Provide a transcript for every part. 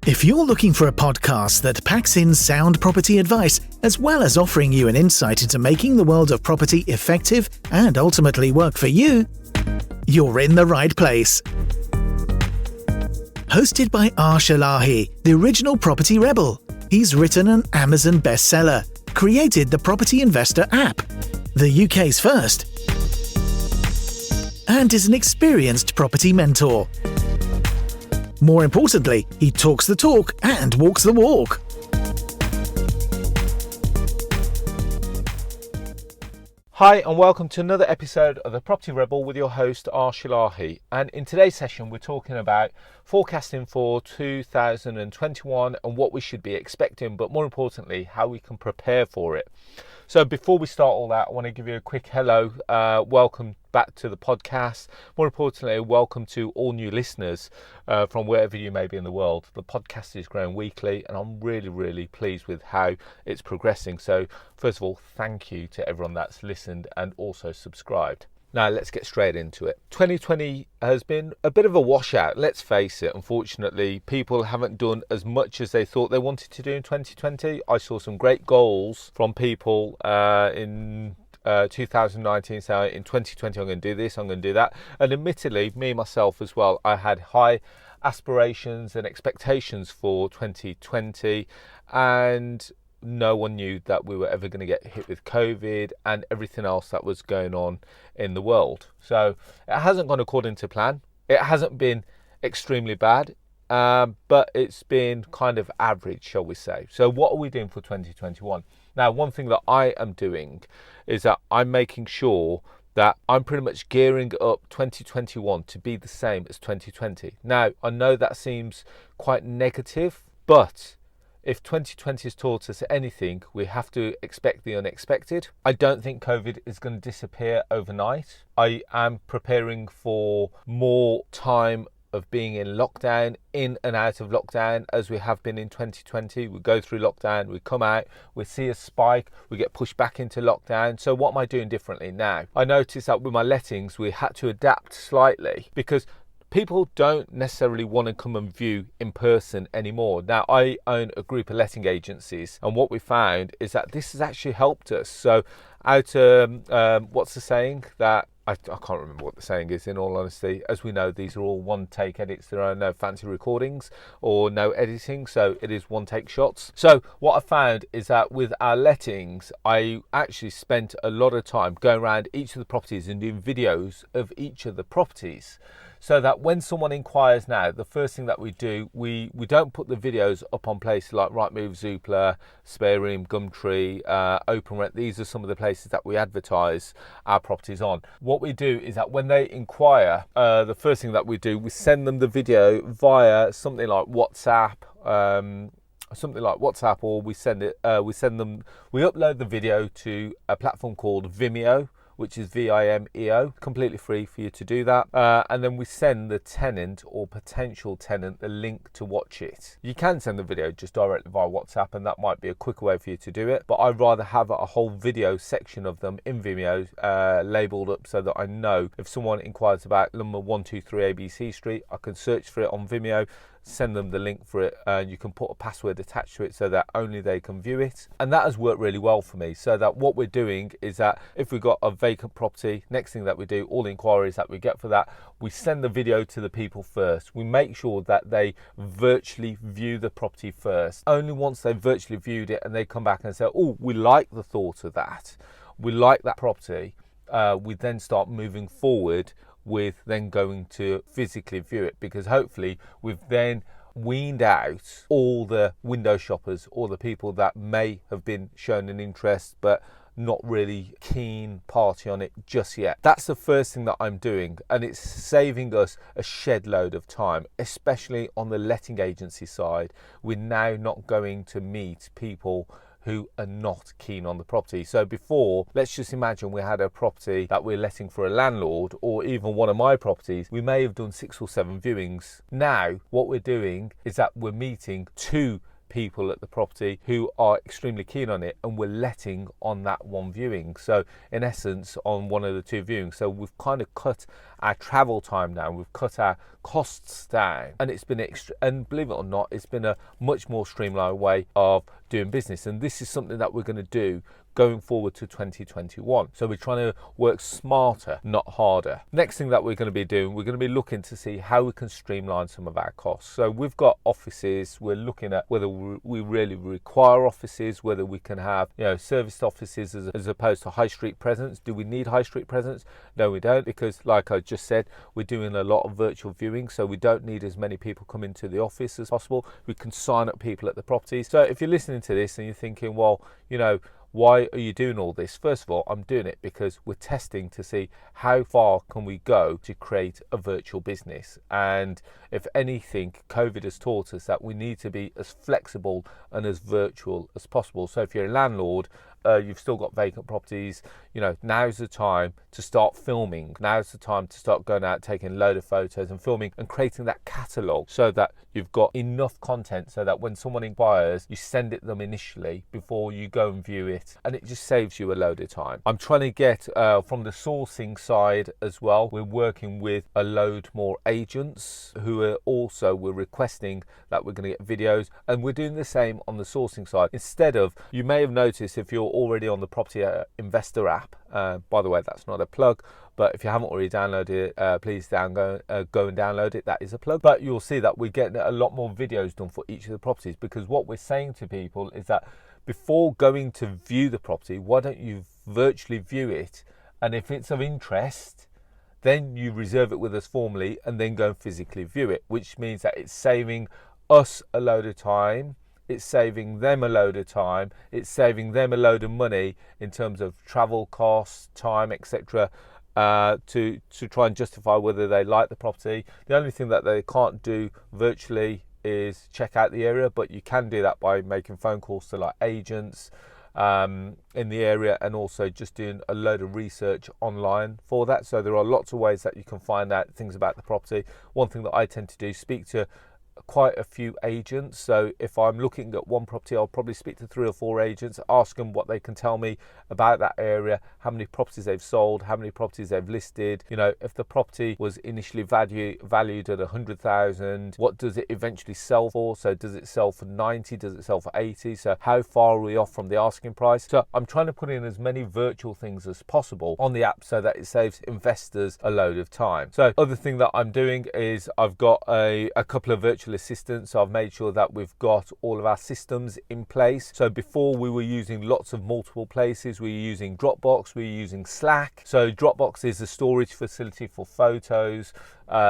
If you're looking for a podcast that packs in sound property advice, as well as offering you an insight into making the world of property effective and ultimately work for you, you're in the right place. Hosted by Arsh Elahi, the original property rebel. He's written an Amazon bestseller, created the Property Investor app, the UK's first, and is an experienced property mentor. More importantly, he talks the talk and walks the walk. Hi and welcome to another episode of the Property Rebel with your host Arsh Elahi. And in today's session we're talking about forecasting for 2021 and what we should be expecting, but more importantly how we can prepare for it. So before we start all that, I want to give you a quick hello, welcome back to the podcast. More importantly, welcome to all new listeners from wherever you may be in the world. The podcast is growing weekly and I'm really pleased with how it's progressing. So first of all, thank you to everyone that's listened and also subscribed. Now let's get straight into it. 2020 has been a bit of a washout, let's face it. Unfortunately, people haven't done as much as they thought they wanted to do in 2020. I saw some great goals from people in 2019 saying in 2020 I'm going to do this, I'm going to do that. And admittedly, me myself as well, I had high aspirations and expectations for 2020, and no one knew that we were ever going to get hit with COVID and everything else that was going on in the world. So it hasn't gone according to plan. It hasn't been extremely bad, but it's been kind of average, shall we say. So what are we doing for 2021? Now, one thing that I am doing is that I'm making sure that I'm pretty much gearing up 2021 to be the same as 2020. Now, I know that seems quite negative, but if 2020 has taught us anything, we have to expect the unexpected. I don't think COVID is going to disappear overnight. I am preparing for more time of being in lockdown, in and out of lockdown, as we have been in 2020. We go through lockdown, we come out, we see a spike, we get pushed back into lockdown. So what am I doing differently now? I noticed that with my lettings, we had to adapt slightly because people don't necessarily want to come and view in person anymore. Now, I own a group of letting agencies, and what we found is that this has actually helped us. So what's the saying that I can't remember what the saying is, in all honesty. As we know, these are all one-take edits. There are no fancy recordings or no editing, so it is one-take shots. So what I found is that with our lettings, I actually spent a lot of time going around each of the properties and doing videos of each of the properties, so that when someone inquires now, the first thing that we do, we don't put the videos up on places like Rightmove, Zoopla, Spare Room, Gumtree, OpenRent. These are some of the places that we advertise our properties on. What we do is that when they inquire, the first thing that we do, we send them the video via something like WhatsApp, or we upload the video to a platform called Vimeo, which is Vimeo, completely free for you to do that. And then we send the tenant or potential tenant the link to watch it. You can send the video just directly via WhatsApp, and that might be a quicker way for you to do it. But I'd rather have a whole video section of them in Vimeo labelled up so that I know if someone inquires about number 123 ABC Street, I can search for it on Vimeo, send them the link for it, and you can put a password attached to it so that only they can view it. And that has worked really well for me, so that what we're doing is that if we've got a vacant property, next thing that we do, all the inquiries that we get for that, we send the video to the people first. We make sure that they virtually view the property first. Only once they've virtually viewed it and they come back and say, oh, we like the thought of that, we like that property, we then start moving forward with then going to physically view it, because hopefully we've then weaned out all the window shoppers or the people that may have been shown an interest but not really keen party on it just yet. That's the first thing that I'm doing, and it's saving us a shed load of time, especially on the letting agency side. We're now not going to meet people who are not keen on the property. So before, let's just imagine we had a property that we're letting for a landlord, or even one of my properties, we may have done 6 or 7 viewings. Now, what we're doing is that we're meeting 2 people at the property who are extremely keen on it, and we're letting on that one viewing. So in essence, on one of the two viewings. So we've kind of cut our travel time down, we've cut our costs down, and it's been and believe it or not, it's been a much more streamlined way of doing business. And this is something that we're going to do going forward to 2021. So we're trying to work smarter, not harder. Next thing that we're going to be doing, we're going to be looking to see how we can streamline some of our costs. So we've got offices, we're looking at whether we really require offices, whether we can have, serviced offices as opposed to high street presence. Do we need high street presence? No, we don't, because like I just said, we're doing a lot of virtual viewing, so we don't need as many people come into the office as possible. We can sign up people at the properties. So if you're listening to this and you're thinking, well, why are you doing all this? First of all, I'm doing it because we're testing to see how far can we go to create a virtual business. And if anything, COVID has taught us that we need to be as flexible and as virtual as possible. So if you're a landlord, you've still got vacant properties, now's the time to start filming. Now's the time to start going out, taking a load of photos and filming and creating that catalogue so that you've got enough content so that when someone inquires, you send it them initially before you go and view it. And it just saves you a load of time. I'm trying to get from the sourcing side as well. We're working with a load more agents who are also, we're requesting that we're going to get videos, and we're doing the same on the sourcing side. Instead of, you may have noticed if you're already on the Property Investor app, by the way, that's not a plug, but if you haven't already downloaded it, please go and download it. That is a plug. But you'll see that we're getting a lot more videos done for each of the properties, because what we're saying to people is that before going to view the property, why don't you virtually view it, and if it's of interest, then you reserve it with us formally and then go and physically view it, which means that it's saving us a load of time, it's saving them a load of time, it's saving them a load of money in terms of travel costs, time, etc., to try and justify whether they like the property. The only thing that they can't do virtually is check out the area, but you can do that by making phone calls to like agents in the area, and also just doing a load of research online for that. So there are lots of ways that you can find out things about the property. One thing that I tend to do is speak to quite a few agents. So if I'm looking at one property, I'll probably speak to 3 or 4 agents, ask them what they can tell me about that area, how many properties they've sold, how many properties they've listed. If the property was initially valued at 100,000, what does it eventually sell for? So does it sell for 90? Does it sell for 80? So how far are we off from the asking price? So I'm trying to put in as many virtual things as possible on the app so that it saves investors a load of time. So other thing that I'm doing is I've got a couple of virtual assistants. So I've made sure that we've got all of our systems in place. So before we were using lots of multiple places, we were using Dropbox, we were using Slack. So Dropbox is a storage facility for photos.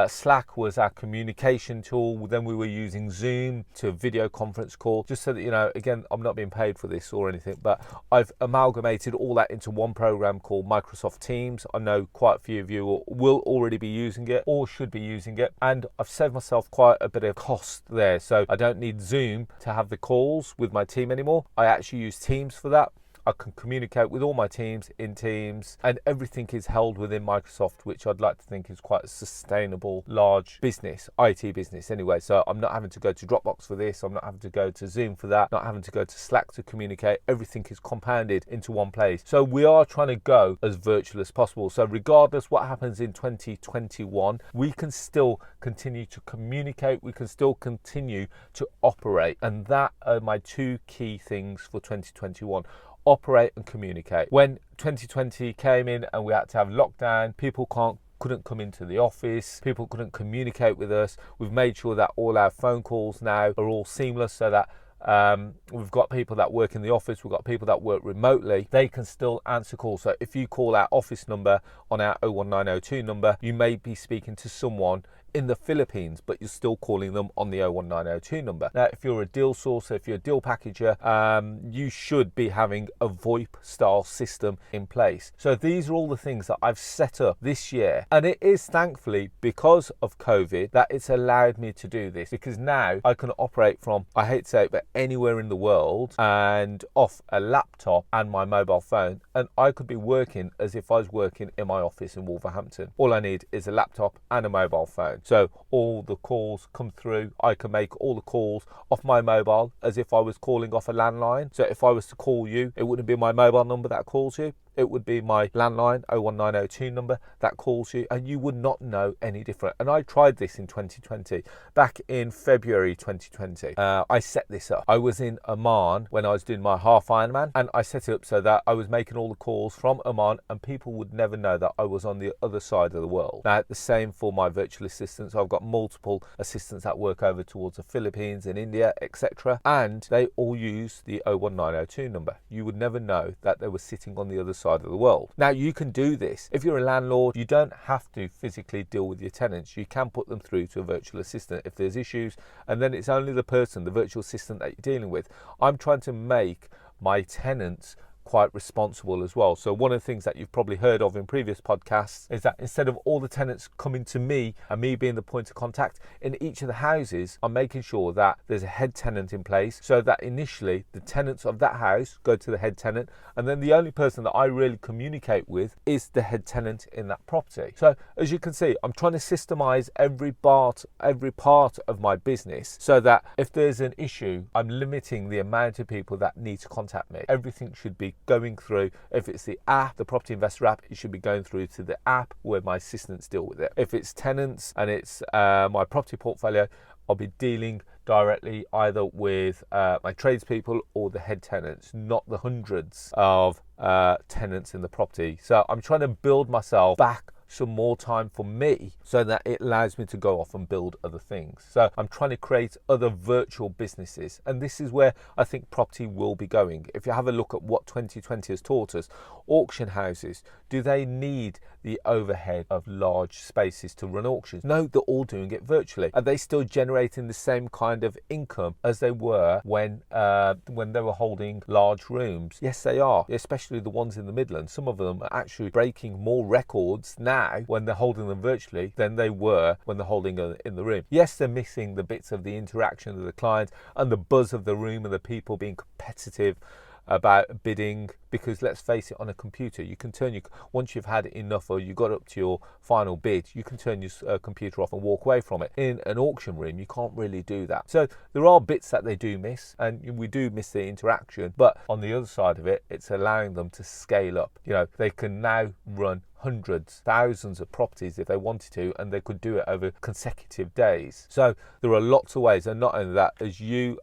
Slack was our communication tool. Then we were using Zoom to video conference call, just so that, again, I'm not being paid for this or anything, but I've amalgamated all that into one program called Microsoft Teams. I know quite a few of you will already be using it or should be using it, and I've saved myself quite a bit of cost there. So I don't need Zoom to have the calls with my team anymore. I actually use Teams for that. I can communicate with all my teams in Teams, and everything is held within Microsoft, which I'd like to think is quite a sustainable, large business, IT business anyway. So I'm not having to go to Dropbox for this, I'm not having to go to Zoom for that, not having to go to Slack to communicate. Everything is compounded into one place. So we are trying to go as virtual as possible. So regardless what happens in 2021, we can still continue to communicate, we can still continue to operate. And that are my 2 key things for 2021. Operate and communicate. When 2020 came in and we had to have lockdown, people couldn't come into the office, people couldn't communicate with us. We've made sure that all our phone calls now are all seamless, so that we've got people that work in the office, we've got people that work remotely, they can still answer calls. So if you call our office number on our 01902 number, you may be speaking to someone in the Philippines, but you're still calling them on the 01902 number. Now, if you're a deal sourcer, if you're a deal packager, you should be having a VoIP style system in place. So these are all the things that I've set up this year, and it is thankfully because of COVID that it's allowed me to do this, because now I can operate from, I hate to say it, but anywhere in the world, and off a laptop and my mobile phone, and I could be working as if I was working in my office in Wolverhampton. All I need is a laptop and a mobile phone. So all the calls come through. I can make all the calls off my mobile as if I was calling off a landline. So if I was to call you, it wouldn't be my mobile number that calls you. It would be my landline 01902 number that calls you, and you would not know any different. And I tried this in 2020. Back in February 2020, I set this up. I was in Oman when I was doing my half Ironman, and I set it up so that I was making all the calls from Oman and people would never know that I was on the other side of the world. Now, the same for my virtual assistants. I've got multiple assistants that work over towards the Philippines and India, etc. And they all use the 01902 number. You would never know that they were sitting on the other side of the world. Now, you can do this. If you're a landlord, you don't have to physically deal with your tenants. You can put them through to a virtual assistant if there's issues, and then it's only the person, the virtual assistant, that you're dealing with. I'm trying to make my tenants quite responsible as well. So one of the things that you've probably heard of in previous podcasts is that instead of all the tenants coming to me and me being the point of contact in each of the houses, I'm making sure that there's a head tenant in place so that initially the tenants of that house go to the head tenant, and then the only person that I really communicate with is the head tenant in that property. So as you can see, I'm trying to systemize every part of my business so that if there's an issue, I'm limiting the amount of people that need to contact me. Everything should be going through. If it's the app, the Property Investor app, it should be going through to the app where my assistants deal with it. If it's tenants and it's my property portfolio, I'll be dealing directly either with my tradespeople or the head tenants, not the hundreds of tenants in the property. So I'm trying to build myself back some more time for me so that it allows me to go off and build other things. So I'm trying to create other virtual businesses, and this is where I think property will be going. If you have a look at what 2020 has taught us, auction houses, do they need the overhead of large spaces to run auctions? No, they're all doing it virtually. Are they still generating the same kind of income as they were when they were holding large rooms? Yes, they are, especially the ones in the Midlands. Some of them are actually breaking more records now when they're holding them virtually than they were when they're holding them in the room. Yes, they're missing the bits of the interaction of the client and the buzz of the room and the people being competitive about bidding, because let's face it, on a computer you can turn once you've had enough or you got up to your final bid, you can turn your computer off and walk away from it. In an auction room you can't really do that. So there are bits that they do miss, and we do miss the interaction, but on the other side of it, it's allowing them to scale up. They can now run hundreds, thousands of properties if they wanted to, and they could do it over consecutive days. So there are lots of ways, and not only that,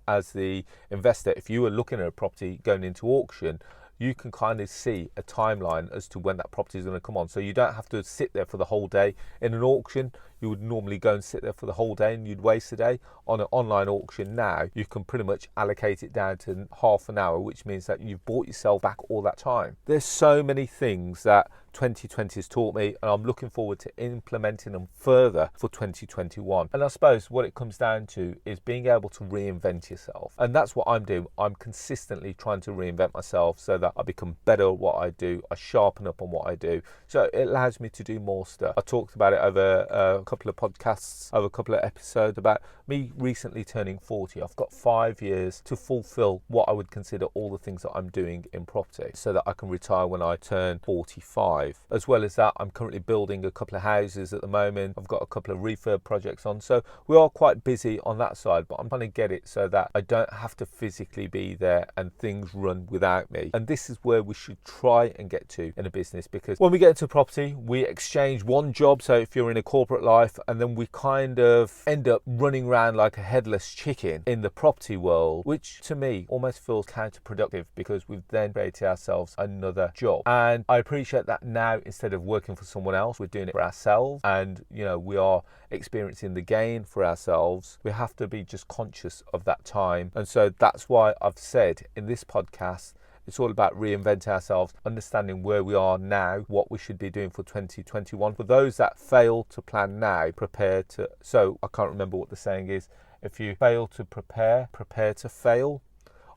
as the investor, if you were looking at a property going into auction, you can kind of see a timeline as to when that property is going to come on. So you don't have to sit there for the whole day. In an auction, you would normally go and sit there for the whole day and you'd waste a day. On an online auction now, you can pretty much allocate it down to half an hour, which means that you've bought yourself back all that time. There's so many things that 2020 has taught me, and I'm looking forward to implementing them further for 2021. And I suppose what it comes down to is being able to reinvent yourself. And that's what I'm doing. I'm consistently trying to reinvent myself so that I become better at what I do. I sharpen up on what I do. So it allows me to do more stuff. I talked about it over a couple of podcasts, over a couple of episodes, about me recently turning 40. I've got 5 years to fulfill what I would consider all the things that I'm doing in property so that I can retire when I turn 45. As well as that, I'm currently building a couple of houses at the moment. I've got a couple of refurb projects on. So we are quite busy on that side, but I'm trying to get it so that I don't have to physically be there and things run without me. And this is where we should try and get to in a business, because when we get into property, we exchange one job. So if you're in a corporate life, and then we kind of end up running around like a headless chicken in the property world, which to me almost feels counterproductive, because we've then created ourselves another job. And I appreciate that now, instead of working for someone else, we're doing it for ourselves, and we are experiencing the gain for ourselves. We have to be just conscious of that time. And so that's why I've said in this podcast, it's all about reinventing ourselves, understanding where we are now, what we should be doing for 2021. For those that fail to plan now, prepare to... So I can't remember what the saying is. If you fail to prepare, prepare to fail.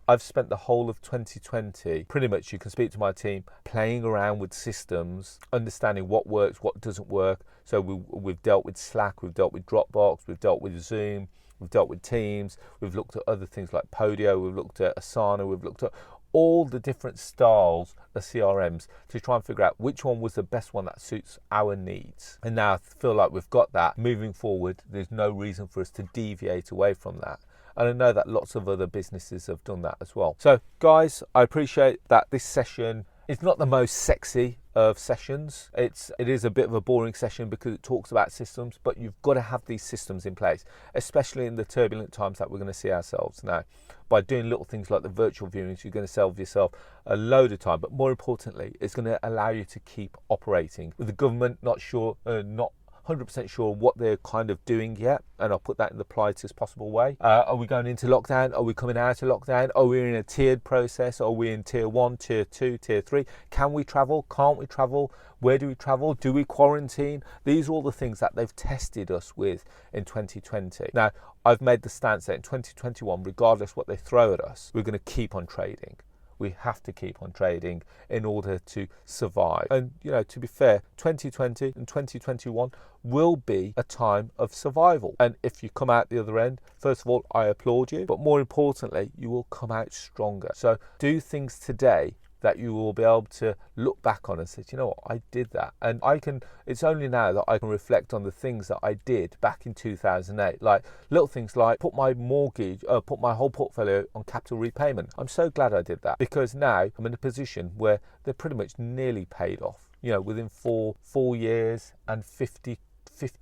I've spent the whole of 2020, pretty much, you can speak to my team, playing around with systems, understanding what works, what doesn't work. So we've dealt with Slack, we've dealt with Dropbox, we've dealt with Zoom, we've dealt with Teams, we've looked at other things like Podio, we've looked at Asana, we've looked at all the different styles of CRMs to try and figure out which one was the best one that suits our needs. And now I feel like we've got that. Moving forward, there's no reason for us to deviate away from that. And I know that lots of other businesses have done that as well. So guys, I appreciate that this session is not the most sexy of sessions. It is a bit of a boring session because it talks about systems, but you've got to have these systems in place, especially in the turbulent times that we're going to see ourselves now. By doing little things like the virtual viewings, you're going to save yourself a load of time, but more importantly, it's going to allow you to keep operating. With the government not 100% sure what they're kind of doing yet, and I'll put that in the politest possible way. Are we going into lockdown? Are we coming out of lockdown? Are we in a tiered process? Are we in tier 1, tier 2, tier 3? Can we travel? Can't we travel? Where do we travel? Do we quarantine? These are all the things that they've tested us with in 2020. Now, I've made the stance that in 2021, regardless what they throw at us, we're going to keep on trading. We have to keep on trading in order to survive. And, to be fair, 2020 and 2021 will be a time of survival. And if you come out the other end, first of all, I applaud you. But more importantly, you will come out stronger. So do things today that you will be able to look back on and say, you know what, I did that. And it's only now that I can reflect on the things that I did back in 2008. Like little things like put my whole portfolio on capital repayment. I'm so glad I did that because now I'm in a position where they're pretty much nearly paid off. Within four years and 50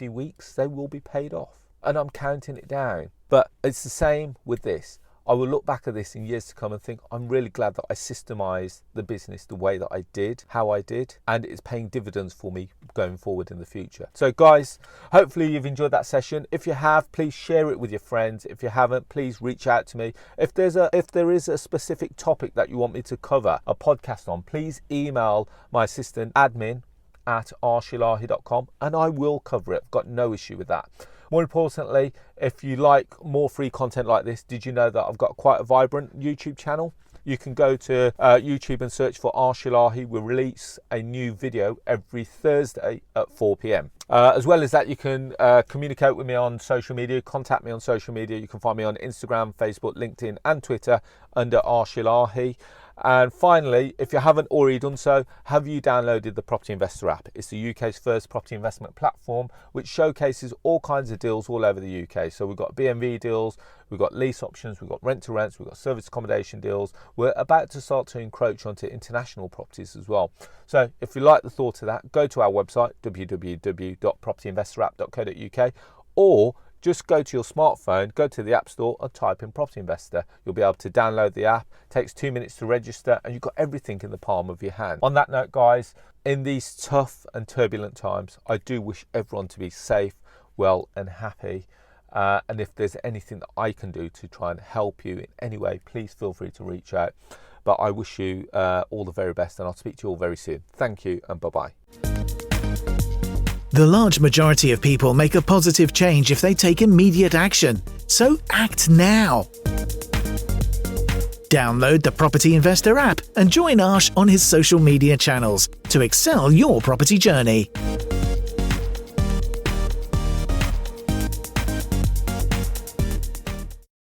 weeks, they will be paid off. And I'm counting it down. But it's the same with this. I will look back at this in years to come and think, I'm really glad that I systemized the business the way that I did, how I did, and it's paying dividends for me going forward in the future. So guys, hopefully you've enjoyed that session. If you have, please share it with your friends. If you haven't, please reach out to me. If there is a specific topic that you want me to cover a podcast on, please email my assistant admin at arshilahi.com and I will cover it. I've got no issue with that. More importantly, if you like more free content like this, did you know that I've got quite a vibrant YouTube channel? You can go to YouTube and search for Arshilahi. We release a new video every Thursday at 4 p.m. As well as that, you can communicate with me on social media, contact me on social media. You can find me on Instagram, Facebook, LinkedIn and Twitter under Arshilahi. And finally, if you haven't already done so, have you downloaded the Property Investor app? It's the UK's first property investment platform, which showcases all kinds of deals all over the UK. So we've got B&B deals, we've got lease options, we've got rent to rents, we've got service accommodation deals. We're about to start to encroach onto international properties as well. So if you like the thought of that, go to our website, www.propertyinvestorapp.co.uk, or just go to your smartphone, go to the App Store and type in Property Investor. You'll be able to download the app. It takes 2 minutes to register and you've got everything in the palm of your hand. On that note, guys, in these tough and turbulent times, I do wish everyone to be safe, well and happy. And if there's anything that I can do to try and help you in any way, please feel free to reach out. But I wish you all the very best and I'll speak to you all very soon. Thank you and bye-bye. The large majority of people make a positive change if they take immediate action. So act now. Download the Property Investor app and join Arsh on his social media channels to excel your property journey.